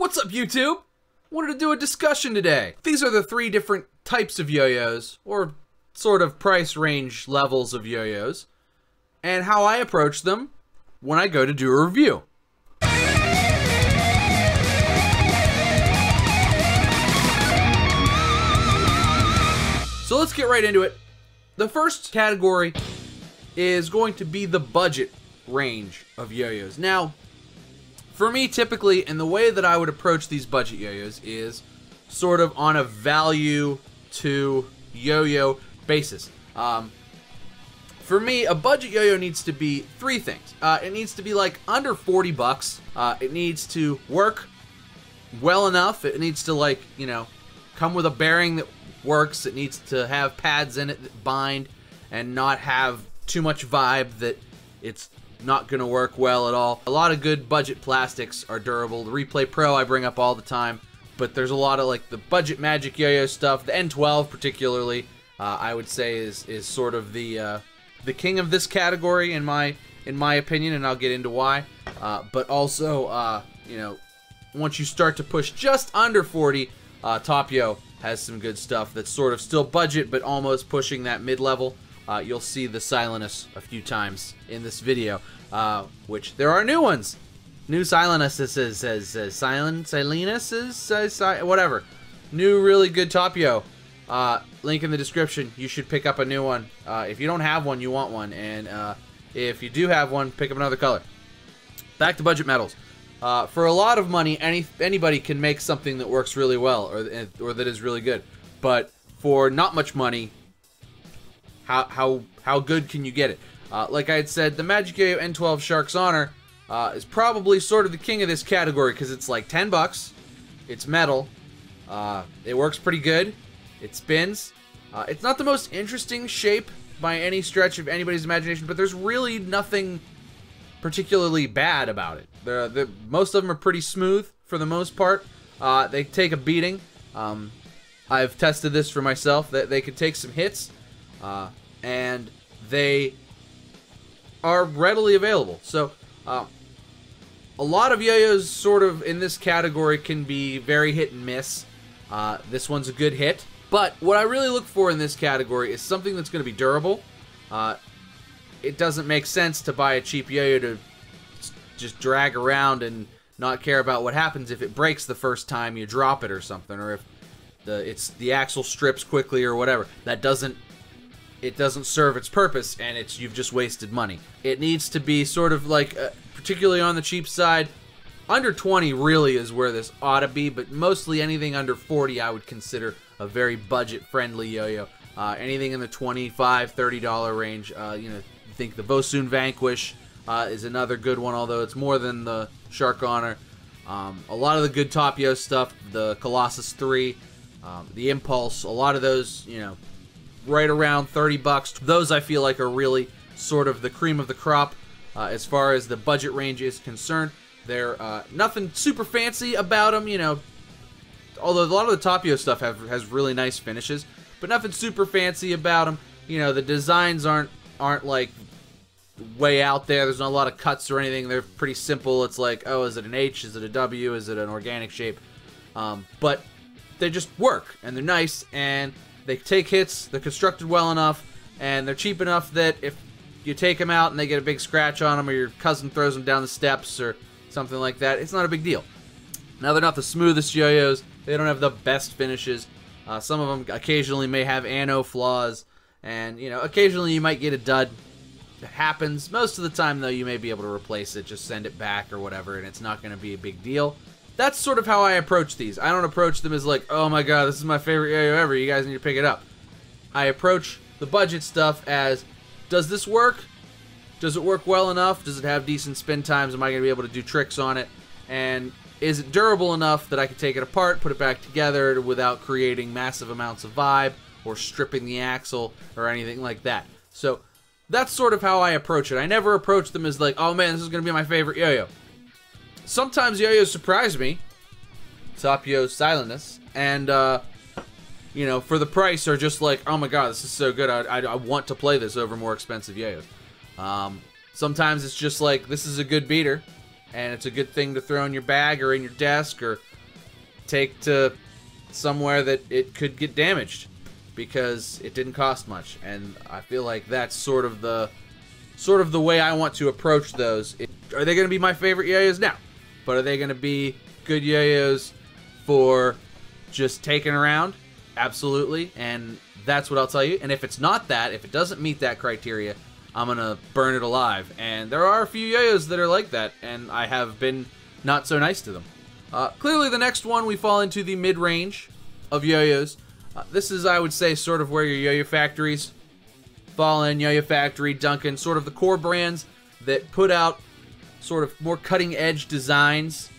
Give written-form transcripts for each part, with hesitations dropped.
What's up, YouTube? Wanted to do a discussion today. These are the 3 different types of yo-yos, or sort of price range levels of yo-yos, and how I approach them when I go to do a review. So let's get right into it. The first category is going to be the budget range of yo-yos. Now, for me, typically, and the way that I would approach these budget yo-yos is sort of on a value to yo-yo basis. For me, a budget yo-yo needs to be 3 things. It needs to be like under 40 bucks. It needs to work well enough. It needs to, like, you know, come with a bearing that works. It needs to have pads in it that bind and not have too much vibe that it's not gonna work well at all. A lot of good budget plastics are durable. The Replay Pro I bring up all the time, but there's a lot of like the budget magic yo-yo stuff. The N12 particularly, I would say is sort of the king of this category in my opinion, and I'll get into why. But also, you know, once you start to push just under 40, TopYo has some good stuff that's sort of still budget, but almost pushing that mid-level. You'll see the Silenus a few times in this video, which there are new ones. New Silenuses, whatever. New really good TopYo. Link in the description. You should pick up a new one. If you don't have one, you want one. And if you do have one, pick up another color. Back to budget metals. For a lot of money, anybody can make something that works really well or that is really good. But for not much money, how good can you get it? Like I had said, the Magic Yo-Yo N12 Shark's Honor is probably sort of the king of this category because it's like 10 bucks. It's metal. It works pretty good. It spins. It's not the most interesting shape by any stretch of anybody's imagination, but there's really nothing particularly bad about it. Most of them are pretty smooth for the most part. They take a beating. I've tested this for myself. That they could take some hits. And they are readily available. So, a lot of yo-yos sort of in this category can be very hit and miss. This one's a good hit. But what I really look for in this category is something that's going to be durable. It doesn't make sense to buy a cheap yo-yo to just drag around and not care about what happens if it breaks the first time you drop it or something, or if the axle strips quickly or whatever. It doesn't serve its purpose, and you've just wasted money. It needs to be sort of like, particularly on the cheap side, under 20 really is where this ought to be, but mostly anything under 40 I would consider a very budget-friendly yo-yo. Anything in the $25, $30 range, you know, I think the Vosoon Vanquish is another good one, although it's more than the Shark Honor. A lot of the good TopYo stuff, the Colossus 3, the Impulse, a lot of those, you know, right around 30 bucks. Those I feel like are really sort of the cream of the crop as far as the budget range is concerned. They're nothing super fancy about them, you know, although a lot of the TopYo stuff has really nice finishes, but nothing super fancy about them. You know, the designs aren't like way out there. There's not a lot of cuts or anything. They're pretty simple. It's like, oh, is it an H? Is it a W? Is it an organic shape? But they just work, and they're nice, and they take hits, they're constructed well enough, and they're cheap enough that if you take them out and they get a big scratch on them, or your cousin throws them down the steps or something like that, it's not a big deal. Now, they're not the smoothest yo-yos. They don't have the best finishes. Some of them occasionally may have anno flaws, and, you know, occasionally you might get a dud. It happens. Most of the time, though, you may be able to replace it, just send it back or whatever, and it's not going to be a big deal. That's sort of how I approach these. I don't approach them as like, oh my god, this is my favorite yo-yo ever, you guys need to pick it up. I approach the budget stuff as, does this work? Does it work well enough? Does it have decent spin times? Am I going to be able to do tricks on it? And is it durable enough that I can take it apart, put it back together without creating massive amounts of vibe or stripping the axle or anything like that? So that's sort of how I approach it. I never approach them as like, oh man, this is going to be my favorite yo-yo. Sometimes yo-yos surprise me, TopYo Silenus, and, you know, for the price are just like, oh my god, this is so good, I want to play this over more expensive yo-yos. Sometimes it's just like, this is a good beater, and it's a good thing to throw in your bag or in your desk or take to somewhere that it could get damaged because it didn't cost much. And I feel like that's sort of the way I want to approach those. Are they going to be my favorite yo-yos? No. But are they going to be good yo-yos for just taking around? Absolutely. And that's what I'll tell you. And if it's not that, if it doesn't meet that criteria, I'm going to burn it alive. And there are a few yo-yos that are like that, and I have been not so nice to them. Clearly the next one, we fall into the mid-range of yo-yos. This is, I would say, sort of where your yo-yo factories fall in. Yo-Yo Factory, Duncan, sort of the core brands that put out sort of more cutting-edge designs.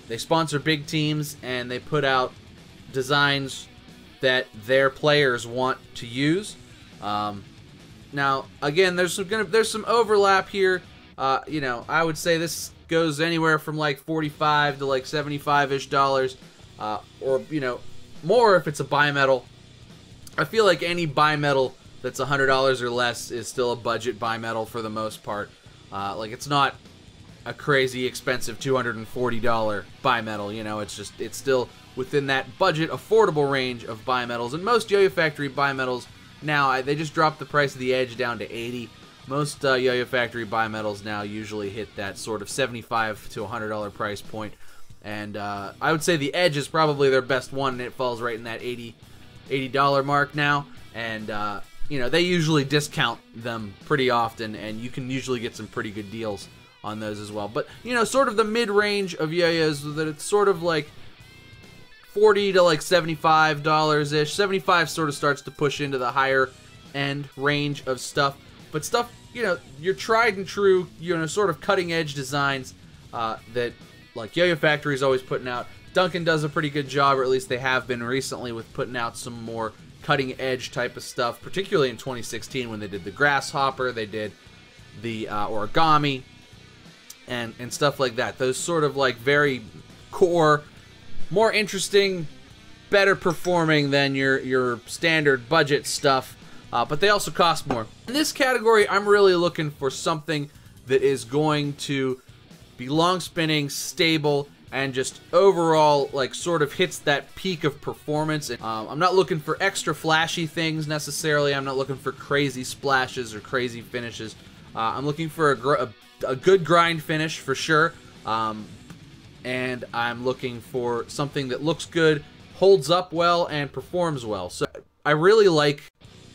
They sponsor big teams, and they put out designs that their players want to use. Now, again, there's some overlap here. You know, I would say this goes anywhere from like $45 to like $75-ish, or you know, more if it's a bimetal. I feel like any bimetal that's $100 or less is still a budget bimetal for the most part. Like, it's not a crazy expensive $240 bimetal. You know, it's still within that budget affordable range of bimetals. And most Yo-Yo Factory bimetals now, they just dropped the price of the Edge down to $80. Most Yo-Yo Factory bimetals now usually hit that sort of $75 to $100 price point. And I would say the Edge is probably their best one, and it falls right in that $80 mark now. And you know, they usually discount them pretty often, and you can usually get some pretty good deals on those as well. But, you know, sort of the mid-range of yo-yos, that it's sort of like $40 to like $75-ish. 75 sort of starts to push into the higher end range of stuff. But stuff, you know, your tried and true, you know, sort of cutting-edge designs that, like, Yo-Yo Factory is always putting out. Duncan does a pretty good job, or at least they have been recently, with putting out some more cutting-edge type of stuff, particularly in 2016 when they did the Grasshopper, they did the Origami, and stuff like that. Those sort of, like, very core, more interesting, better performing than your standard budget stuff, but they also cost more. In this category, I'm really looking for something that is going to be long spinning, stable, and just overall, like, sort of hits that peak of performance. I'm not looking for extra flashy things necessarily. I'm not looking for crazy splashes or crazy finishes. I'm looking for a good grind finish for sure. And I'm looking for something that looks good, holds up well, and performs well. So I really like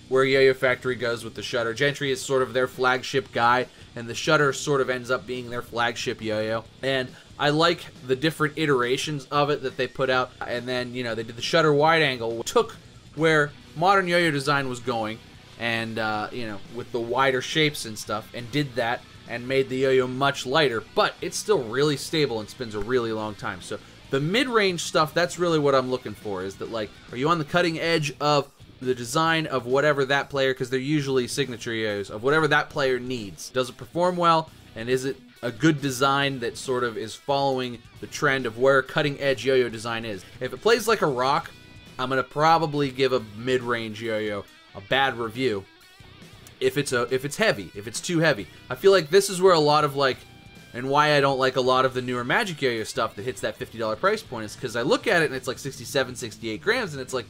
where Yo-Yo Factory goes with the Shutter. Gentry is sort of their flagship guy, and the Shutter sort of ends up being their flagship yo-yo. And I like the different iterations of it that they put out. And then, you know, they did the Shutter wide angle, took where modern yo-yo design was going, and, you know, with the wider shapes and stuff, and did that, and made the yo-yo much lighter, but it's still really stable and spins a really long time. So the mid-range stuff, that's really what I'm looking for, is that, like, are you on the cutting edge of the design of whatever that player, because they're usually signature yo-yos, of whatever that player needs. Does it perform well, and is it a good design that sort of is following the trend of where cutting edge yo-yo design is? If it plays like a rock, I'm going to probably give a mid-range yo-yo a bad review. If it's heavy, if it's too heavy. I feel like this is where a lot of, like, and why I don't like a lot of the newer Magic Yo-Yo stuff that hits that $50 price point, is because I look at it and it's like 67, 68 grams, and it's like,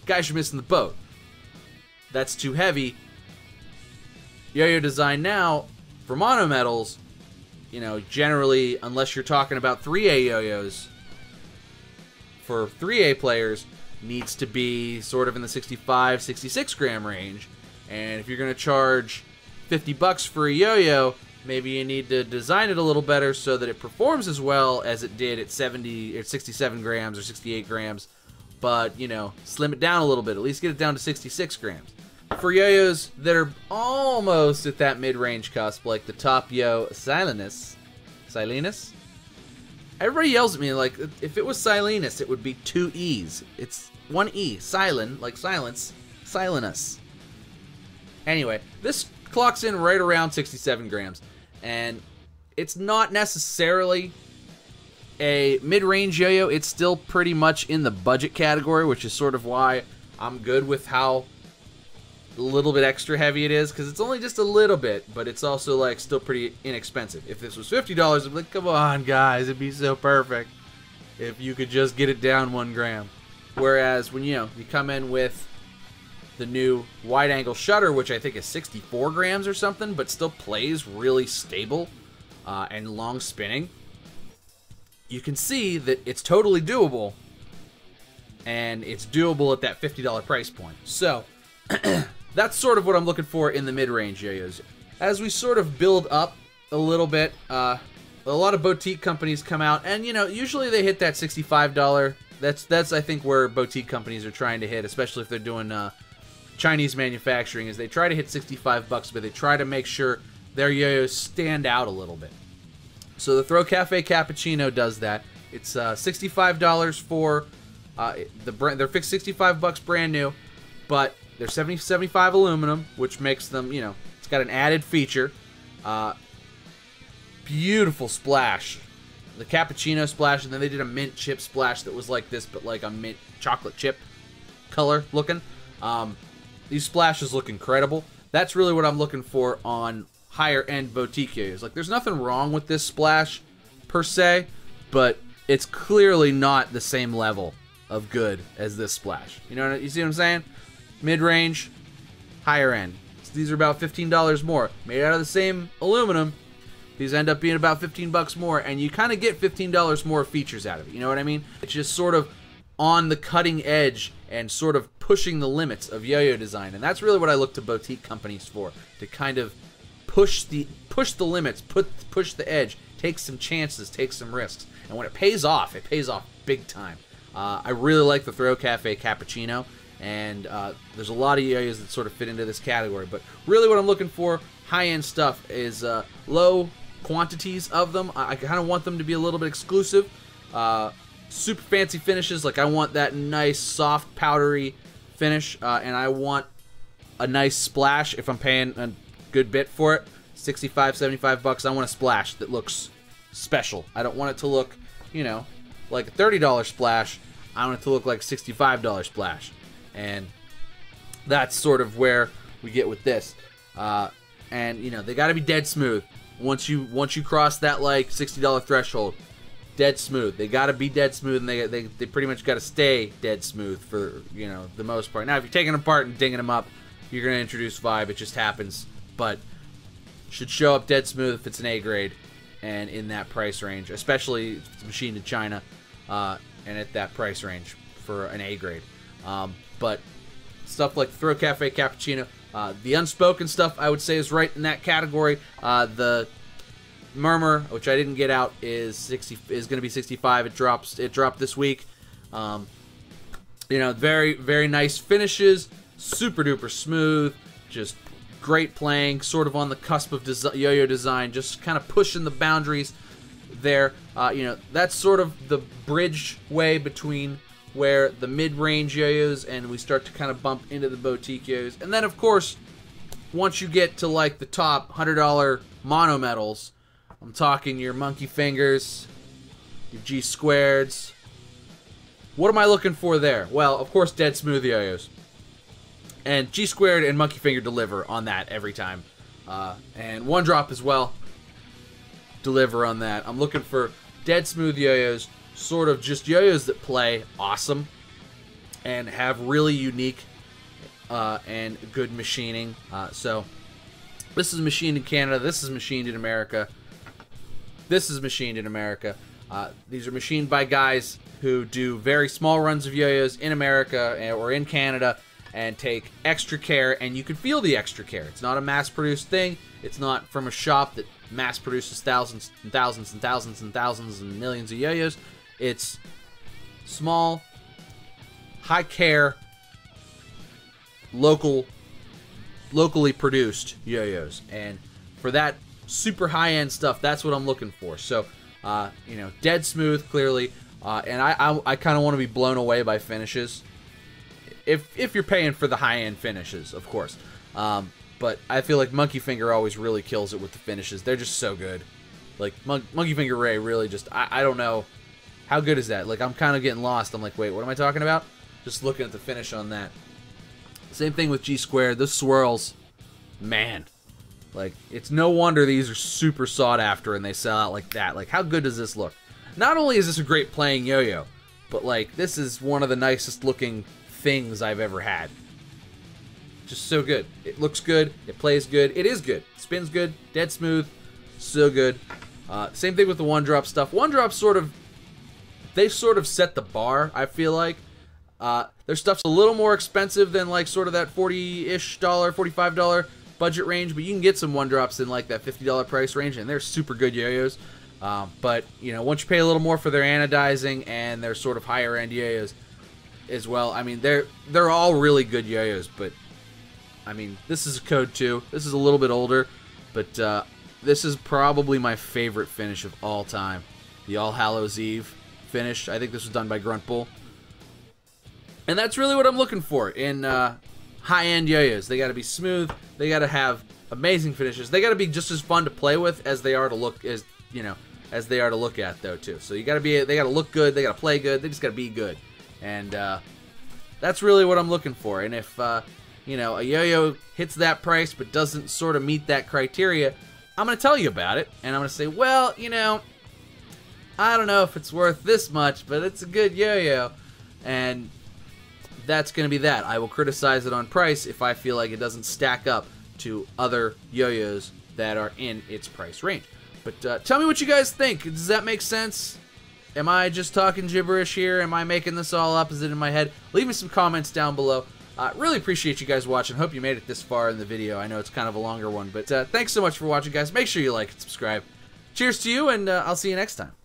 guys, you're missing the boat. That's too heavy. Yo-Yo design now, for monometals, you know, generally, unless you're talking about 3A yo-yos, for 3A players, needs to be sort of in the 65, 66 gram range. And if you're going to charge $50 for a yo-yo, maybe you need to design it a little better so that it performs as well as it did at 70 or 67 grams or 68 grams. But, you know, slim it down a little bit. At least get it down to 66 grams. For yo-yos that are almost at that mid-range cusp, like the TopYo Silenus? Everybody yells at me like, if it was Silenus, it would be 2 E's. It's 1 E. Silen, like silence. Silenus. Anyway, this clocks in right around 67 grams. And it's not necessarily a mid-range yo-yo. It's still pretty much in the budget category, which is sort of why I'm good with how a little bit extra heavy it is, because it's only just a little bit, but it's also, like, still pretty inexpensive. If this was $50, I'd be like, come on, guys, it'd be so perfect. if you could just get it down 1 gram. Whereas when you come in with the new wide angle shutter, which I think is 64 grams or something, but still plays really stable and long spinning, you can see that it's totally doable, and it's doable at that $50 price point. So that's sort of what I'm looking for in the mid-range yo-yos. As we sort of build up a little bit, a lot of boutique companies come out, and usually they hit that $65. That's I think where boutique companies are trying to hit, especially if they're doing Chinese manufacturing, is they try to hit $65, but they try to make sure their yo-yos stand out a little bit. So the Throw Cafe Cappuccino does that. It's $65 for the brand. They're fixed $65 brand new, but they're 75 aluminum, which makes them, it's got an added feature. Beautiful splash. The cappuccino splash, and then they did a mint chip splash that was like this, but like a mint chocolate chip color looking. These splashes look incredible. That's really what I'm looking for on higher end boutique yo-yos. Like, there's nothing wrong with this splash per se, but it's clearly not the same level of good as this splash. You see what I'm saying? Mid-range, higher end. So these are about $15 more. Made out of the same aluminum. These end up being about $15 more, and you kind of get $15 more features out of it. You know what I mean? It's just sort of on the cutting edge and sort of pushing the limits of yo-yo design, and that's really what I look to boutique companies for, to kind of push the limits, push the edge, take some chances, take some risks, and when it pays off big time. I really like the Throw Cafe Cappuccino, and there's a lot of yo-yos that sort of fit into this category, but really what I'm looking for, high-end stuff, is low quantities of them. I kind of want them to be a little bit exclusive. Super fancy finishes, like I want that nice soft powdery finish, and I want a nice splash if I'm paying a good bit for it. $65, $75, I want a splash that looks special. I don't want it to look, like a $30 splash. I want it to look like a $65 splash, and that's sort of where we get with this. And they got to be dead smooth. Once you cross that like $60 threshold, dead smooth. They got to be dead smooth, and they pretty much got to stay dead smooth for the most part. Now, if you're taking them apart and dinging them up, you're gonna introduce vibe. It just happens, but should show up dead smooth if it's an A grade and in that price range, especially if it's machined in China and at that price range for an A grade. But stuff like Throw Cafe Cappuccino, the unspoken stuff, I would say is right in that category. The Murmur, which I didn't get out, is going to be $65. It dropped this week. Very, very nice finishes, super duper smooth, just great playing, sort of on the cusp of yo-yo design, just kind of pushing the boundaries there. That's sort of the bridge way between where the mid-range yo-yos and we start to kind of bump into the boutique yo-yos. And then, of course, once you get to like the top $100 mono metals, I'm talking your Monkey Fingers, your G Squareds. What am I looking for there? Well, of course, dead smooth yo-yos. And G Squared and Monkey Finger deliver on that every time. And One Drop as well deliver on that. I'm looking for dead smooth yo-yos, sort of just yo-yos that play awesome and have really unique and good machining. So this is machined in Canada. This is machined in America. This is machined in America. These are machined by guys who do very small runs of yo-yos in America or in Canada and take extra care, and you can feel the extra care. It's not a mass-produced thing. It's not from a shop that mass-produces thousands and thousands and thousands and thousands and millions of yo-yos. It's small, high-care, locally produced yo-yos, and for that super high-end stuff, that's what I'm looking for. So, dead smooth, clearly, and I kind of want to be blown away by finishes. If you're paying for the high-end finishes, of course. But I feel like Monkey Finger always really kills it with the finishes. They're just so good. Like, Monkey Finger Ray really just, I don't know. How good is that? Like, I'm kind of getting lost. I'm like, wait, what am I talking about? Just looking at the finish on that. Same thing with G Squared. The swirls, man. Like, it's no wonder these are super sought after and they sell out like that. Like, how good does this look? Not only is this a great playing yo-yo, but like this is one of the nicest looking things I've ever had. Just so good. It looks good. It plays good. It is good. Spins good. Dead smooth. So good. Same thing with the one-drop stuff. One-drop they sort of set the bar, I feel like. Their stuff's a little more expensive than like sort of that $40-ish, $45 budget range, but you can get some one-drops in like that $50 price range, and they're super good yo-yos. But, you know, once you pay a little more for their anodizing and their sort of higher-end yo-yos as well, I mean, they're all really good yo-yos, but, I mean, this is a Code 2. This is a little bit older, but this is probably my favorite finish of all time. The All Hallows Eve finish. I think this was done by Grunt Bull. And that's really what I'm looking for in high-end yo-yos. They got to be smooth. They got to have amazing finishes. They got to be just as fun to play with as they are to look as they are to look at, though, too. So they got to look good. They got to play good. They just got to be good. And that's really what I'm looking for. And if you know, a yo-yo hits that price but doesn't sort of meet that criteria, I'm going to tell you about it. And I'm going to say, well, you know, I don't know if it's worth this much, but it's a good yo-yo. And that's going to be that. I will criticize it on price if I feel like it doesn't stack up to other yo-yos that are in its price range. But tell me what you guys think. Does that make sense? Am I just talking gibberish here? Am I making this all up? Is it in my head? Leave me some comments down below. Really appreciate you guys watching. Hope you made it this far in the video. I know it's kind of a longer one, but thanks so much for watching, guys. Make sure you like and subscribe. Cheers to you, and I'll see you next time.